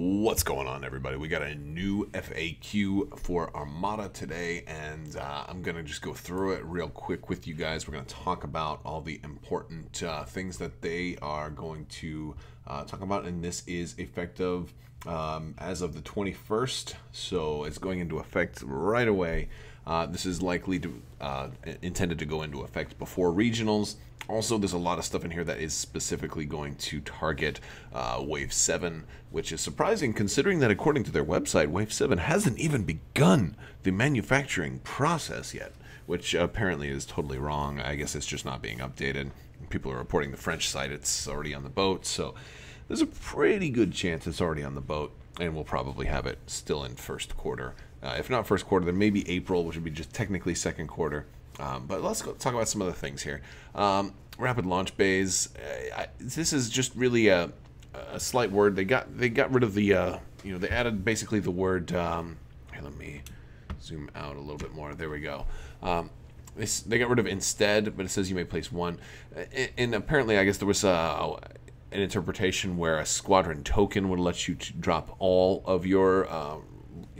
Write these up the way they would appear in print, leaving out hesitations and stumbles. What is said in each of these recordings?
What's going on, everybody? We got a new FAQ for Armada today, and I'm going to just go through it real quick with you guys. We're going to talk about all the important things that they are going to talk about, and this is effective as of the 21st, so it's going into effect right away. This is likely to intended to go into effect before regionals. Also, there's a lot of stuff in here that is specifically going to target Wave 7, which is surprising considering that according to their website, Wave 7 hasn't even begun the manufacturing process yet, which apparently is totally wrong. I guess it's just not being updated. People are reporting the French side it's already on the boat, so there's a pretty good chance it's already on the boat, and we'll probably have it still in first quarter. If not first quarter, then maybe April, which would be just technically second quarter. But let's go talk about some other things here. Rapid launch bays. This is just really a slight word. They got rid of the they added basically the word. Here, let me zoom out a little bit more. There we go. They got rid of instead, but it says you may place one. And apparently, I guess there was an interpretation where a squadron token would let you drop all of your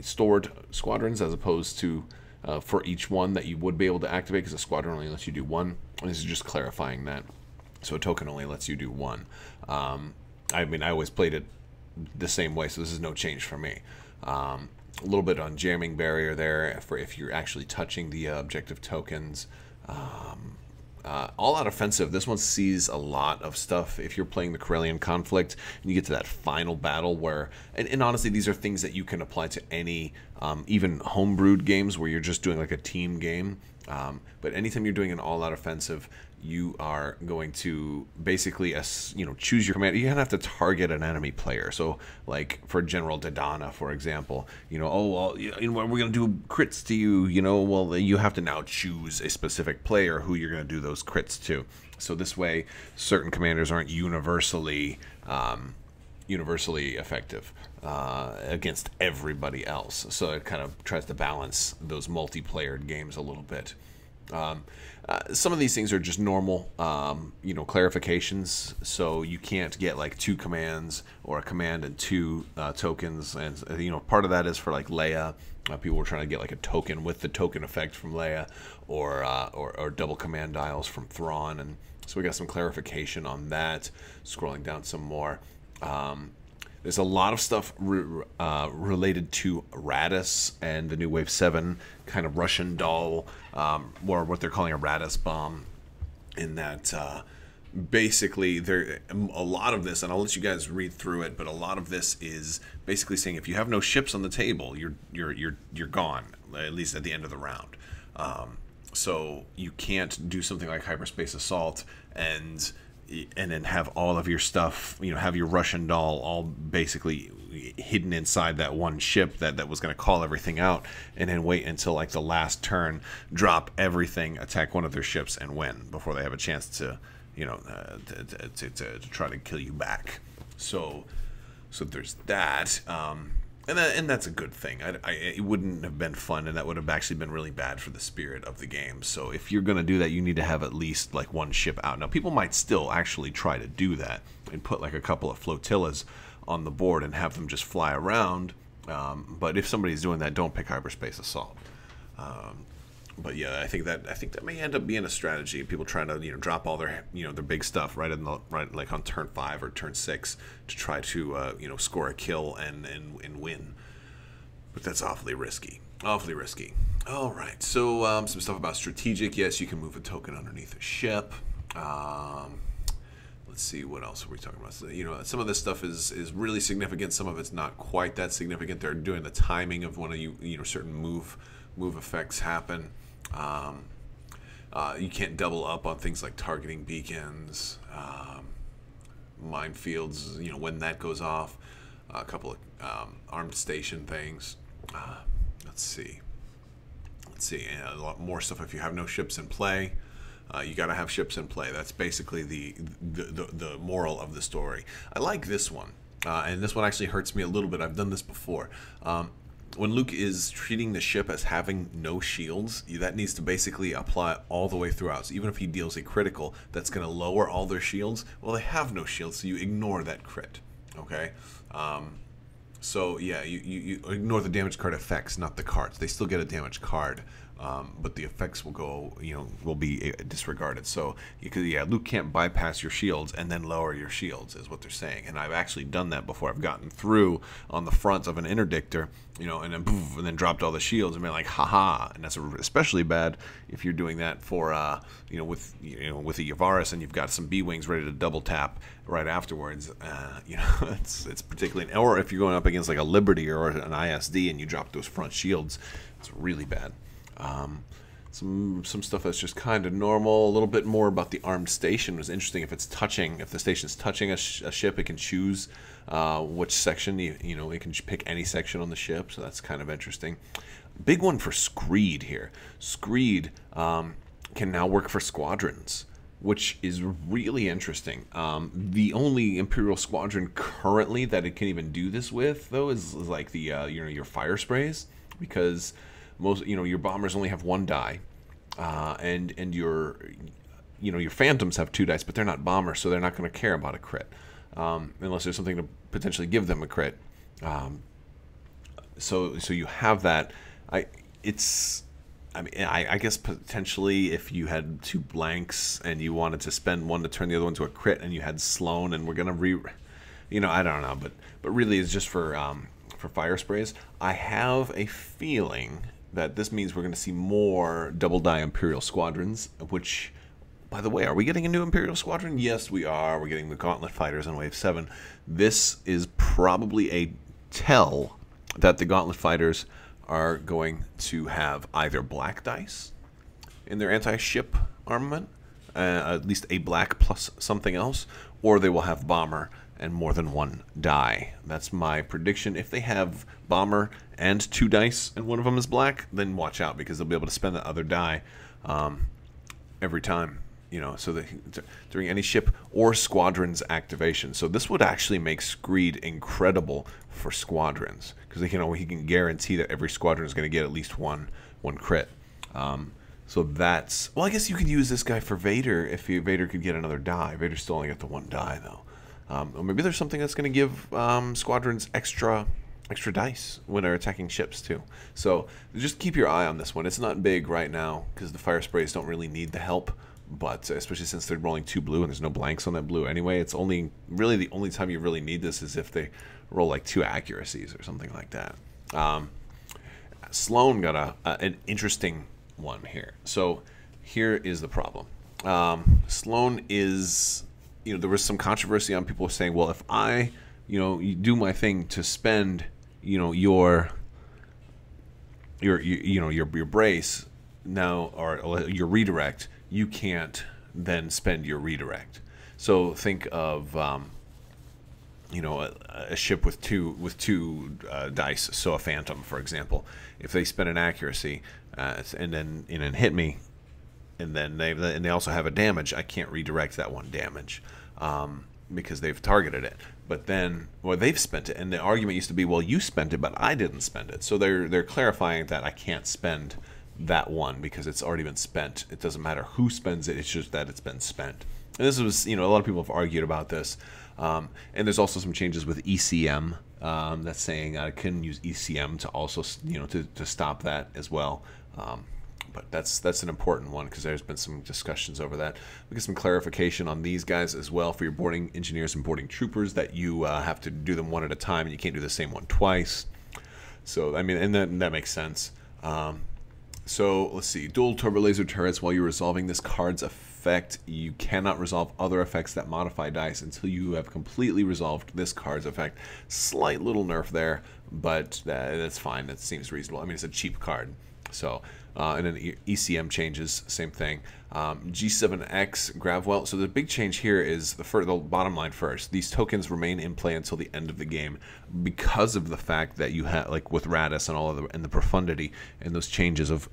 stored squadrons, as opposed to for each one that you would be able to activate, because a squadron only lets you do one. And this is just clarifying that. So a token only lets you do one. I mean, I always played it the same way, so this is no change for me. A little bit on jamming barrier there for if you're actually touching the objective tokens. All out offensive. This one sees a lot of stuff. If you're playing the Corellian conflict and you get to that final battle where, and honestly, these are things that you can apply to any, even homebrewed games where you're just doing like a team game. But anytime you're doing an all-out offensive, you are going to basically, choose your command. You're gonna have to target an enemy player. So, like for General Dodonna, for example, oh well, we're gonna do crits to you. Well, you have to now choose a specific player who you're gonna do those crits to. So this way, certain commanders aren't universally effective against everybody else. So it kind of tries to balance those multiplayer games a little bit. Some of these things are just normal, clarifications. So you can't get like two commands or a command and two tokens. And, part of that is for like Leia. People were trying to get like a token with the token effect from Leia, or double command dials from Thrawn. And so we got some clarification on that. Scrolling down some more. There's a lot of stuff related to Radis and the new Wave 7 kind of Russian doll, or what they're calling a Radis bomb, in that basically a lot of this, and I'll let you guys read through it, but a lot of this is basically saying if you have no ships on the table, you're gone, at least at the end of the round. So you can't do something like hyperspace assault and then have all of your stuff, have your Russian doll all basically hidden inside that one ship that was going to call everything out, and then wait until like the last turn, drop everything, attack one of their ships, and win before they have a chance to, to try to kill you back. So there's that. And that's a good thing. It wouldn't have been fun, and that would have actually been really bad for the spirit of the game. So if you're going to do that, you need to have at least like one ship out. Now, people might still actually try to do that and put like a couple of flotillas on the board and have them just fly around. But if somebody's doing that, don't pick hyperspace assault. But yeah, I think that may end up being a strategy. People trying to drop all their their big stuff right like on turn 5 or turn 6 to try to score a kill and win. But that's awfully risky. Awfully risky. All right. So some stuff about strategic. Yes, you can move a token underneath a ship. Let's see, what else are we talking about? So, some of this stuff is really significant. Some of it's not quite that significant. They're doing the timing of when certain move effects happen. You can't double up on things like targeting beacons, minefields, when that goes off. A couple of armed station things. Let's see. And a lot more stuff if you have no ships in play. You got to have ships in play. That's basically the moral of the story. I like this one, and this one actually hurts me a little bit. I've done this before. When Luke is treating the ship as having no shields, that needs to basically apply all the way throughout. So even if he deals a critical that's going to lower all their shields, well, they have no shields, so you ignore that crit. Okay? So yeah, you ignore the damage card effects, not the cards. They still get a damage card, but the effects will go, will be disregarded. So yeah, Luke can't bypass your shields and then lower your shields, is what they're saying. And I've actually done that before. I've gotten through on the front of an interdictor, and then dropped all the shields and been like, haha. And that's especially bad if you're doing that for, with a Yavaris and you've got some B-Wings ready to double tap right afterwards. It's particularly, or if you're going up against like a Liberty or an ISD and you drop those front shields, it's really bad. Some stuff that's just kind of normal. A little bit more about the armed station was interesting. If the station's touching a ship, it can choose which section. It can pick any section on the ship, so that's kind of interesting. Big one for Screed here. Screed can now work for squadrons, which is really interesting. The only Imperial squadron currently that it can even do this with, though, is like the your fire sprays, because most your bombers only have 1 die, and your Phantoms have 2 dice, but they're not bombers, so they're not going to care about a crit unless there's something to potentially give them a crit. So you have that. I guess potentially if you had 2 blanks and you wanted to spend 1 to turn the other one to a crit, and you had Sloan, and we're gonna I don't know, but really it's just for fire sprays. I have a feeling that this means we're going to see more double die Imperial squadrons, which, by the way, are we getting a new Imperial squadron? Yes, we are. We're getting the Gauntlet Fighters on Wave 7. This is probably a tell that the Gauntlet Fighters are going to have either black dice in their anti-ship armament, at least a black plus something else, or they will have bomber and more than 1 die. That's my prediction. If they have bomber and 2 dice and one of them is black, then watch out, because they'll be able to spend the other die every time, so during any ship or squadrons activation. So this would actually make Screed incredible for squadrons, because he can guarantee that every squadron is going to get at least one crit. So that's, well, I guess you could use this guy for Vader if Vader could get another die. Vader still only got the 1 die though. Or maybe there's something that's going to give squadrons extra dice when they're attacking ships too. So just keep your eye on this one. It's not big right now because the fire sprays don't really need the help, but especially since they're rolling 2 blue and there's no blanks on that blue anyway. It's really the only time you really need this is if they roll like 2 accuracies or something like that. Sloan got an interesting one here. So here is the problem. Sloan is, there was some controversy on people saying, well, if I, you do my thing to spend, your brace now, or your redirect, you can't then spend your redirect. So think of, a ship with two dice. So a Phantom, for example, if they spend an accuracy and then hit me, and then they also have a damage, I can't redirect that 1 damage because they've targeted it. But then, well, they've spent it, and the argument used to be, well, you spent it, but I didn't spend it. So they're clarifying that I can't spend that 1 because it's already been spent. It doesn't matter who spends it; it's just that it's been spent. And this was, a lot of people have argued about this. And there's also some changes with ECM that's saying I couldn't use ECM to also, to stop that as well. But that's an important one because there's been some discussions over that. We get some clarification on these guys as well for your boarding engineers and boarding troopers, that you have to do them 1 at a time and you can't do the same one twice. So, I mean, and that makes sense. So, let's see. Dual turbo laser turrets. While you're resolving this card's effect, you cannot resolve other effects that modify dice until you have completely resolved this card's effect. Slight little nerf there, but that's fine. That seems reasonable. I mean, it's a cheap card. So, and then ECM changes, same thing. G7X Gravwell. So the big change here is the bottom line first. These tokens remain in play until the end of the game because of the fact that you have, like with Radis and all of the profundity and those changes of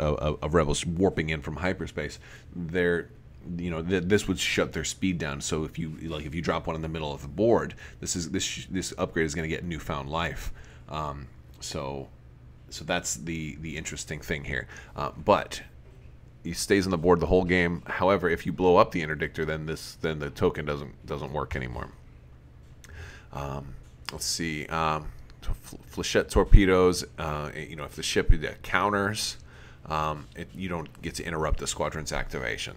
rebels warping in from hyperspace. This would shut their speed down. So if you drop 1 in the middle of the board, this upgrade is going to get newfound life. So that's the interesting thing here. But he stays on the board the whole game. However, if you blow up the interdictor, then the token doesn't work anymore. Let's see. flechette torpedoes. You know, if the ship counters, you don't get to interrupt the squadron's activation.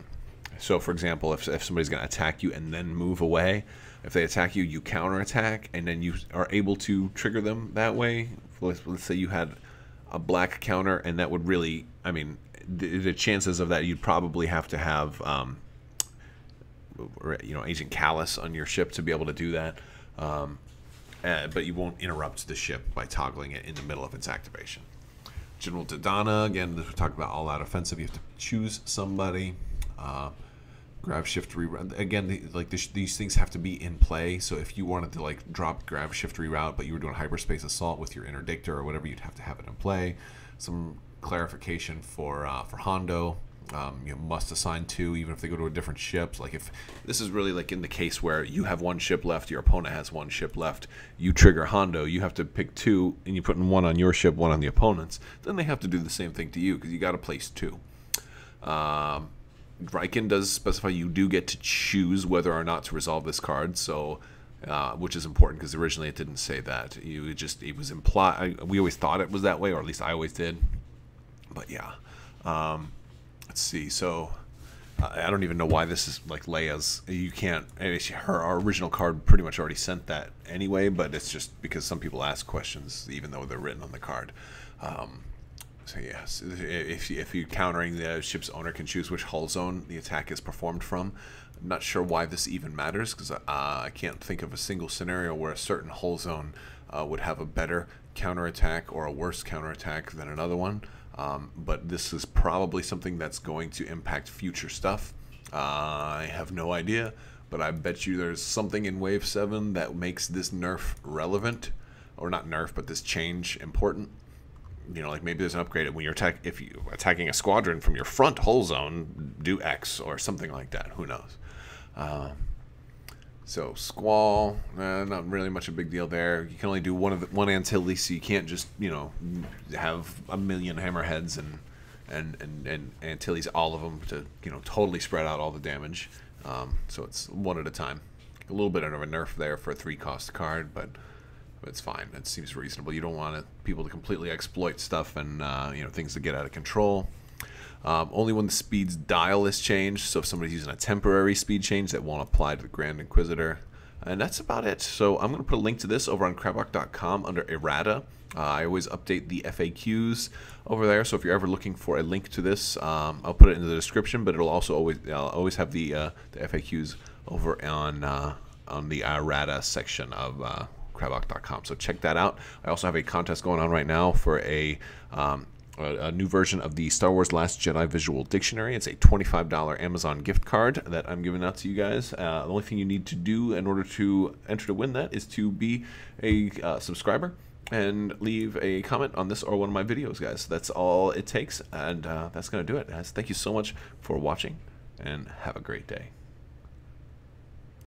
So, for example, if somebody's going to attack you and then move away, if they attack you, you counterattack, and then you are able to trigger them that way. Let's say you had a black counter, and that would really, I mean, the chances of that, you'd probably have to have, you know, Agent Callus on your ship to be able to do that. But you won't interrupt the ship by toggling it in the middle of its activation. General Dodana, again, we're talking about all-out offensive. You have to choose somebody. Grab, shift, reroute. Again, these things have to be in play. So if you wanted to like drop, grab, shift, reroute, but you were doing hyperspace assault with your interdictor or whatever, you'd have to have it in play. Some clarification for Hondo. You must assign 2, even if they go to a different ship. Like if this is really like in the case where you have 1 ship left, your opponent has 1 ship left, you trigger Hondo, you have to pick 2, and you put in 1 on your ship, 1 on the opponent's. Then they have to do the same thing to you because you got to place 2. Riken does specify you do get to choose whether or not to resolve this card, so which is important because originally it didn't say that. It was implied. We always thought it was that way, or at least I always did. But yeah, let's see. So I don't even know why this is like Leia's. You can't. Our original card pretty much already sent that anyway, but it's just because some people ask questions even though they're written on the card. So yes, if you're countering, the ship's owner can choose which hull zone the attack is performed from. I'm not sure why this even matters because I can't think of a single scenario where a certain hull zone would have a better counterattack or a worse counterattack than another one. But this is probably something that's going to impact future stuff. I have no idea, but I bet you there's something in Wave 7 that makes this nerf relevant, or not nerf, but this change important. You know, like maybe there's an upgrade when you're if you're attacking a squadron from your front hull zone, do X or something like that. Who knows? So Squall, not really much a big deal there. You can only do one Antilles, so you can't just, you know, have a million hammerheads and Antilles, all of them, to, you know, totally spread out all the damage. So it's 1 at a time. A little bit of a nerf there for a 3-cost card, but it's fine. It seems reasonable. You don't want people to completely exploit stuff and you know, things to get out of control. Only when the speed's dial is changed. So if somebody's using a temporary speed change, that won't apply to the Grand Inquisitor. And that's about it. So I'm going to put a link to this over on Crabbok.com under errata. I always update the FAQs over there. So if you're ever looking for a link to this, I'll put it in the description. But it'll also always have the FAQs over on the errata section of Crabbok.com. So check that out. I also have a contest going on right now for a new version of the Star Wars Last Jedi Visual Dictionary. It's a $25 Amazon gift card that I'm giving out to you guys. The only thing you need to do in order to enter to win that is to be a subscriber and leave a comment on this or one of my videos, guys. That's all it takes, and that's going to do it, guys. Thank you so much for watching, and have a great day.